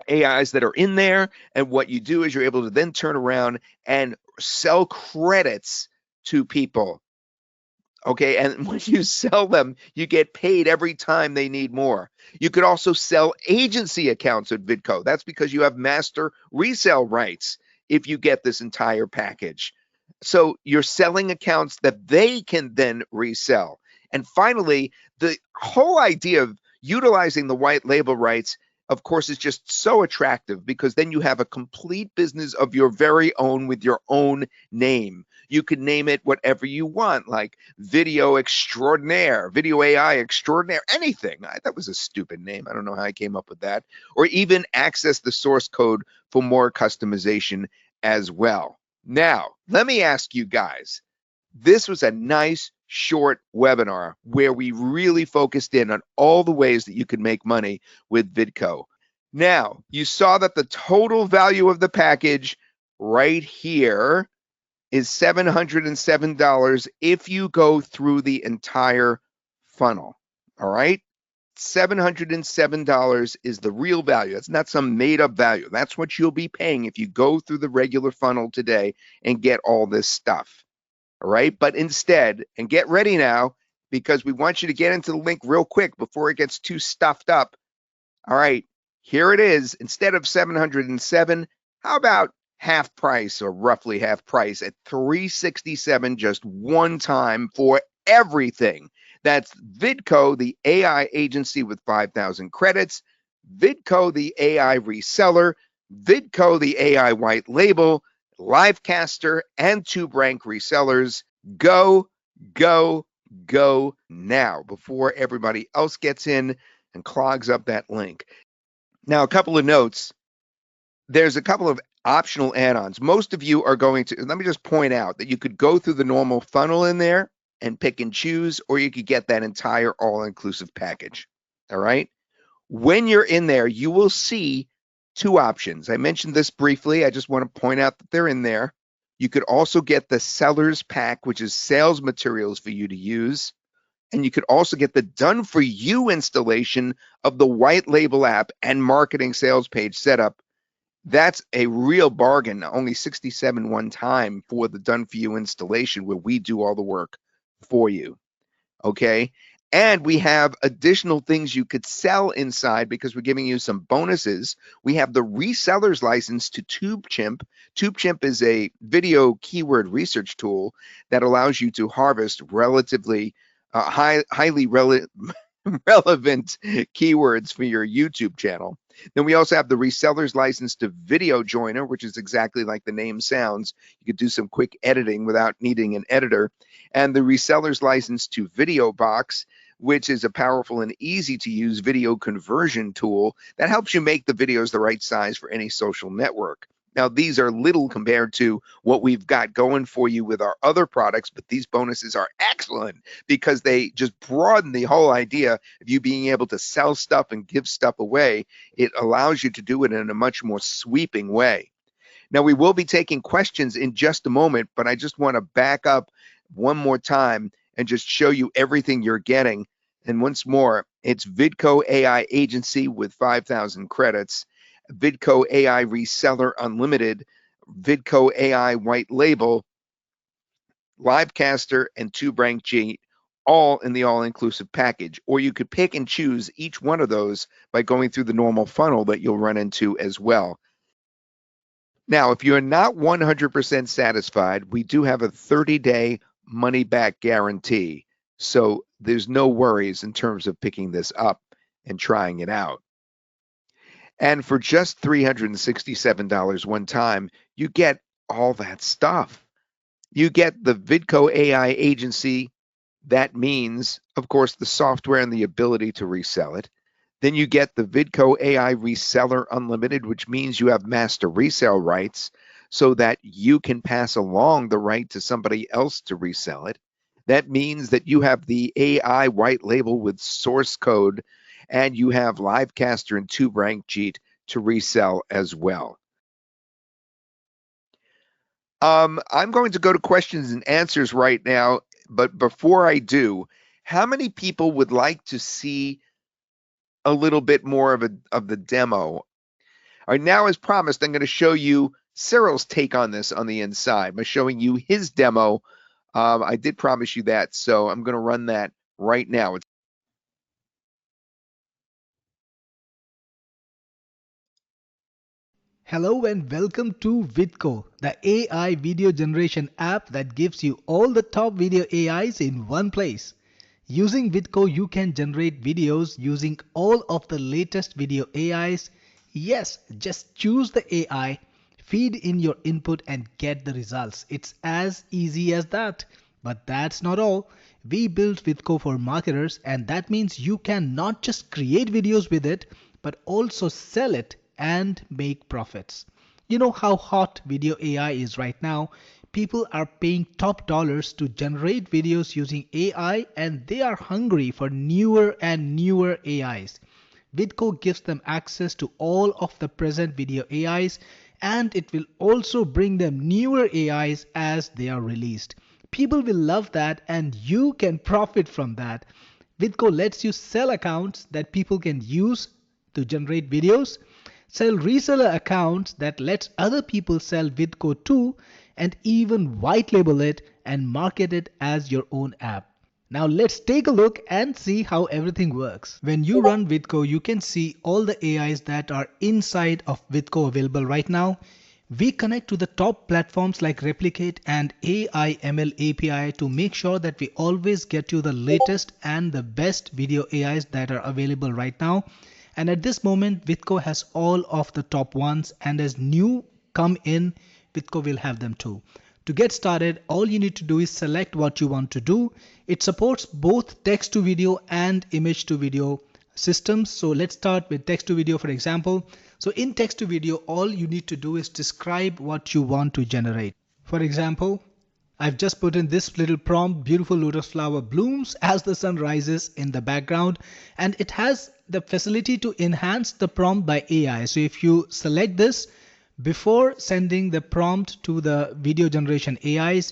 AIs that are in there, and what you do is you're able to then turn around and sell credits to people. Okay, and when you sell them, you get paid every time they need more. You could also sell agency accounts at Vidko. That's because you have master resale rights if you get this entire package. So you're selling accounts that they can then resell. And finally, the whole idea of utilizing the white label rights of course, is just so attractive because then you have a complete business of your very own with your own name. You can name it whatever you want, like Video Extraordinaire, Video AI Extraordinaire, anything. That was a stupid name. I don't know how I came up with that. Or even access the source code for more customization as well. Now, let me ask you guys, this was a nice short webinar where we really focused in on all the ways that you can make money with Vidko. Now, you saw that the total value of the package right here is $707 if you go through the entire funnel. All right? $707 is the real value. That's not some made up value. That's what you'll be paying if you go through the regular funnel today and get all this stuff. All right. But instead, and get ready now, because we want you to get into the link real quick before it gets too stuffed up. All right. Here it is. Instead of 707, how about half price or roughly half price at 367 just one time for everything? That's Vidko, the AI agency with 5,000 credits, Vidko, the AI reseller, Vidko, the AI white label, Livecaster, and TubeRank resellers. Go, go, go now before everybody else gets in and clogs up that link. Now, a couple of notes. There's a couple of optional add-ons. Most of you are going to, let me just point out that you could go through the normal funnel in there and pick and choose, or you could get that entire all-inclusive package. All right. When you're in there, you will see two options. I mentioned this briefly. I just want to point out that they're in there. You could also get the seller's pack, which is sales materials for you to use. And you could also get the done for you installation of the white label app and marketing sales page setup. That's a real bargain, only $67 one time for the done for you installation where we do all the work for you. Okay. And we have additional things you could sell inside because we're giving you some bonuses. We have the reseller's license to TubeChimp. TubeChimp is a video keyword research tool that allows you to harvest relatively highly relevant keywords for your YouTube channel. Then we also have the reseller's license to Video Joiner, which is exactly like the name sounds. You could do some quick editing without needing an editor. And the reseller's license to Video Box, which is a powerful and easy to use video conversion tool that helps you make the videos the right size for any social network. Now, these are little compared to what we've got going for you with our other products, but these bonuses are excellent because they just broaden the whole idea of you being able to sell stuff and give stuff away. It allows you to do it in a much more sweeping way. Now, we will be taking questions in just a moment, but I just want to back up one more time and just show you everything you're getting. And once more, it's Vidko AI Agency with 5,000 credits, Vidko AI Reseller Unlimited, Vidko AI White Label, Livecaster, and TubeRank G, all in the all-inclusive package. Or you could pick and choose each one of those by going through the normal funnel that you'll run into as well. Now, if you're not 100% satisfied, we do have a 30-day money-back guarantee. So there's no worries in terms of picking this up and trying it out. And for just $367 one time, you get all that stuff. You get the Vidko AI agency. That means, of course, the software and the ability to resell it. Then you get the Vidko AI Reseller Unlimited, which means you have master resale rights so that you can pass along the right to somebody else to resell it. That means that you have the AI white label with source code, and you have Livecaster and TubeRank Jeet to resell as well. I'm going to go to questions and answers right now, but before I do, how many people would like to see a little bit more of the demo? All right, now as promised, I'm going to show you Cyril's take on this on the inside. I'm showing you his demo. I did promise you that, so I'm going to run that right now. Hello and welcome to Vidko, the AI video generation app that gives you all the top video AIs in one place. Using Vidko, you can generate videos using all of the latest video AIs. Yes, just choose the AI, feed in your input and get the results. It's as easy as that. But that's not all. We built Vidko for marketers, and that means you can not just create videos with it, but also sell it and make profits. You know how hot video AI is right now. People are paying top dollars to generate videos using AI, and they are hungry for newer and newer AIs. Vidko gives them access to all of the present video AIs, and it will also bring them newer AIs as they are released. People will love that, and you can profit from that. Vidko lets you sell accounts that people can use to generate videos, sell reseller accounts that lets other people sell Vidko too, and even white label it and market it as your own app. Now let's take a look and see how everything works. When you run Vidko, you can see all the AIs that are inside of Vidko available right now. We connect to the top platforms like Replicate and AI ML API to make sure that we always get you the latest and the best video AIs that are available right now. And at this moment, Vidko has all of the top ones, and as new come in, Vidko will have them too. To get started, all you need to do is select what you want to do. It supports both text to video and image to video systems. So let's start with text to video, for example. So in text to video, all you need to do is describe what you want to generate. For example, I've just put in this little prompt: beautiful lotus flower blooms as the sun rises in the background, and it has the facility to enhance the prompt by AI. So if you select this, before sending the prompt to the video generation AIs,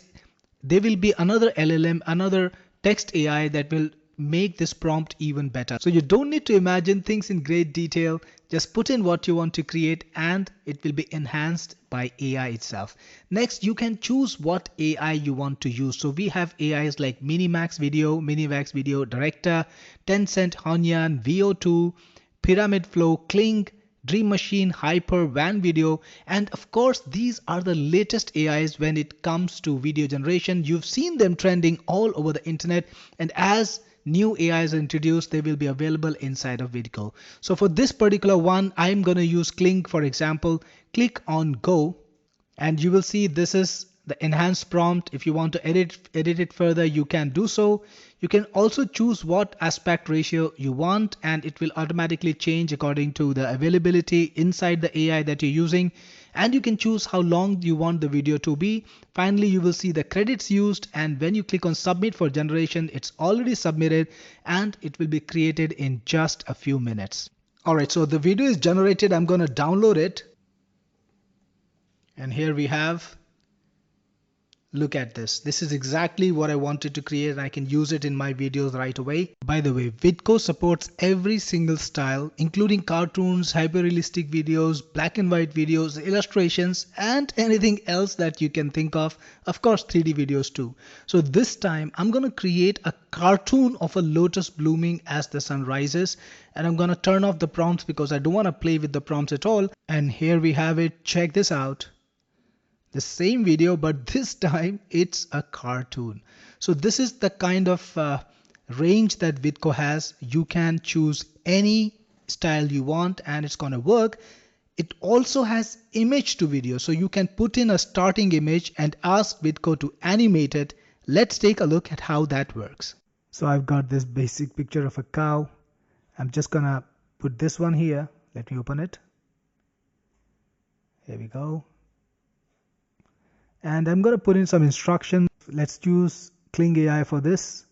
there will be another LLM, another text AI that will make this prompt even better. So you don't need to imagine things in great detail. Just put in what you want to create and it will be enhanced by AI itself. Next, you can choose what AI you want to use. So we have AIs like Minimax Video Director, Tencent Honyan, VO2, Pyramid Flow, Kling, Dream Machine, Hyper, Van Video, and of course these are the latest AIs when it comes to video generation. You've seen them trending all over the internet, and as new AIs are introduced, they will be available inside of Vidko. So for this particular one, I'm going to use Kling, for example. Click on Go and you will see this is the enhanced prompt. If you want to edit it further, you can do so. You can also choose what aspect ratio you want, and it will automatically change according to the availability inside the AI that you're using. And you can choose how long you want the video to be. Finally, you will see the credits used, and when you click on submit for generation, it's already submitted and it will be created in just a few minutes. Alright, so the video is generated. I'm going to download it. And here we have, look at this. This is exactly what I wanted to create, and I can use it in my videos right away. By the way, Vidko supports every single style, including cartoons, hyper-realistic videos, black and white videos, illustrations, and anything else that you can think of. Of course, 3D videos too. So this time I'm going to create a cartoon of a lotus blooming as the sun rises, and I'm going to turn off the prompts because I don't want to play with the prompts at all. And here we have it. Check this out. The same video, but this time it's a cartoon. So this is the kind of range that Vidko has. You can choose any style you want and it's going to work. It also has image to video, so you can put in a starting image and ask Vidko to animate it. Let's take a look at how that works. So I've got this basic picture of a cow. I'm just gonna put this one here. Let me open it. Here we go. And I'm going to put in some instructions. Let's use Kling AI for this.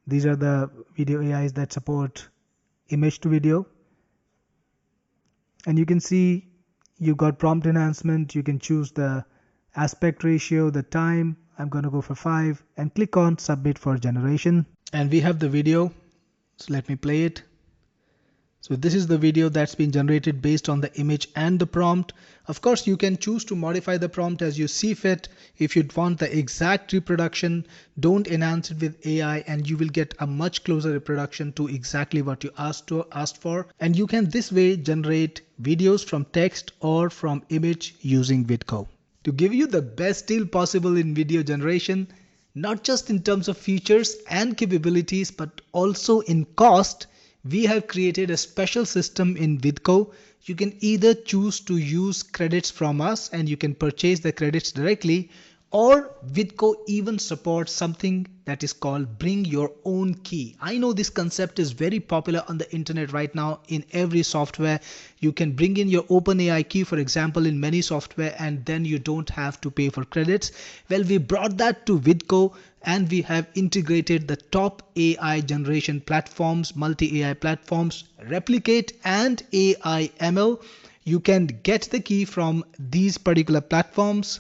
These are the video AIs that support image to video. And you can see you got prompt enhancement. You can choose the aspect ratio, the time. I'm going to go for 5 and click on submit for generation. And we have the video. So let me play it. So this is the video that's been generated based on the image and the prompt. Of course, you can choose to modify the prompt as you see fit. If you want the exact reproduction, don't enhance it with AI and you will get a much closer reproduction to exactly what you asked for. And you can this way generate videos from text or from image using Vidko. To give you the best deal possible in video generation, not just in terms of features and capabilities, but also in cost. We have created a special system in Vidko. You can either choose to use credits from us and you can purchase the credits directly, or Vidko even supports something that is called bring your own key. I know this concept is very popular on the internet right now. In every software, you can bring in your OpenAI key, for example, in many software, and then you don't have to pay for credits. Well, we brought that to Vidko and we have integrated the top AI generation platforms, multi-AI platforms, Replicate and AI ML. You can get the key from these particular platforms.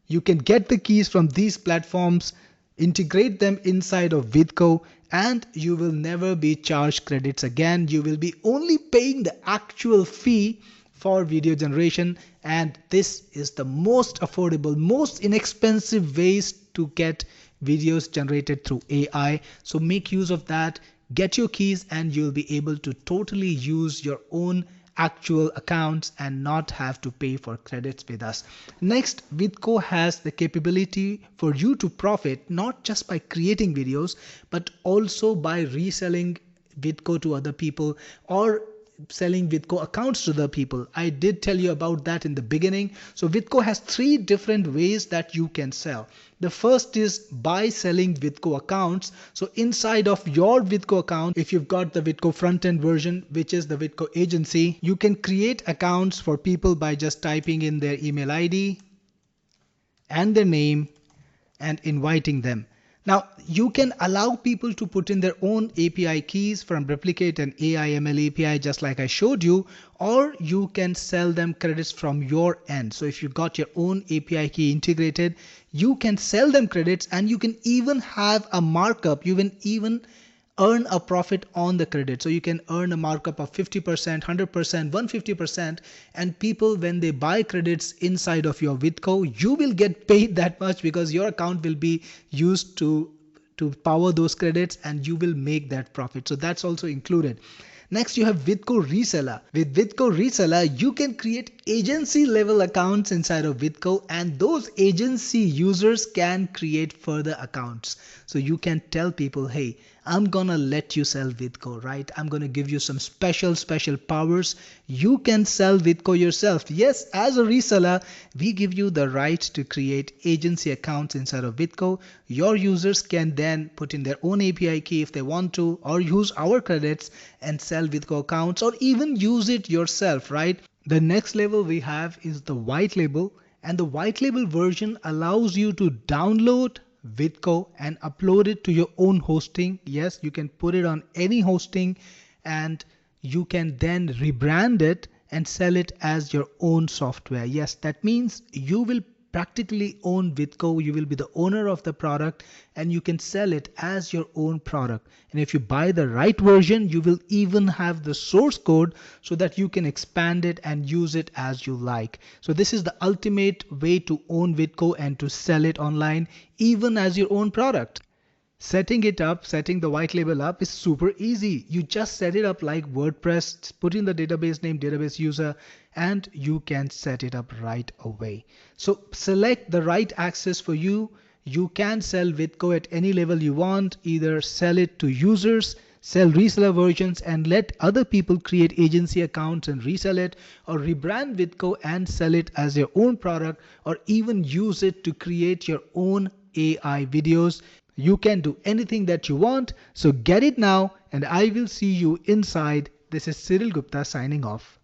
You can get the keys from these platforms, integrate them inside of Vidko, and you will never be charged credits again. You will be only paying the actual fee for video generation, and this is the most affordable, most inexpensive ways to get videos generated through AI. So make use of that, get your keys, and you'll be able to totally use your own actual accounts and not have to pay for credits with us. Next, Vidko has the capability for you to profit not just by creating videos, but also by reselling Vidko to other people or selling Vidko accounts to other people. I did tell you about that in the beginning. So Vidko has 3 different ways that you can sell. The first is by selling Vidko accounts. So inside of your Vidko account, if you've got the Vidko front-end version, which is the Vidko Agency, you can create accounts for people by just typing in their email ID and their name and inviting them. Now, you can allow people to put in their own API keys from Replicate and AI ML API, just like I showed you, or you can sell them credits from your end. So if you got your own API key integrated, you can sell them credits and you can even have a markup. You can even earn a profit on the credit. So you can earn a markup of 50%, 100%, 150%, and people, when they buy credits inside of your Vidko, you will get paid that much because your account will be used to power those credits and you will make that profit. So that's also included. Next, you have Vidko Reseller. With Vidko Reseller, you can create agency level accounts inside of Vidko, and those agency users can create further accounts. So you can tell people, hey, I'm gonna let you sell Vidko, right? I'm gonna give you some special powers. You can sell Vidko yourself. Yes, as a reseller, we give you the right to create agency accounts inside of Vidko. Your users can then put in their own API key if they want to, or use our credits and sell Vidko accounts, or even use it yourself, right? The next level we have is the white label, and the white label version allows you to download Vidko and upload it to your own hosting. Yes, you can put it on any hosting and you can then rebrand it and sell it as your own software. Yes, that means you will practically own Vidko. You will be the owner of the product and you can sell it as your own product. And if you buy the right version, you will even have the source code so that you can expand it and use it as you like. So this is the ultimate way to own Vidko and to sell it online, even as your own product. Setting it up, setting the white label up is super easy. You just set it up like WordPress, put in the database name, database user, and you can set it up right away. So select the right access for you. You can sell Vidko at any level you want, either sell it to users, sell reseller versions and let other people create agency accounts and resell it, or rebrand Vidko and sell it as your own product, or even use it to create your own AI videos. You can do anything that you want. So get it now and I will see you inside. This is Cyril Gupta signing off.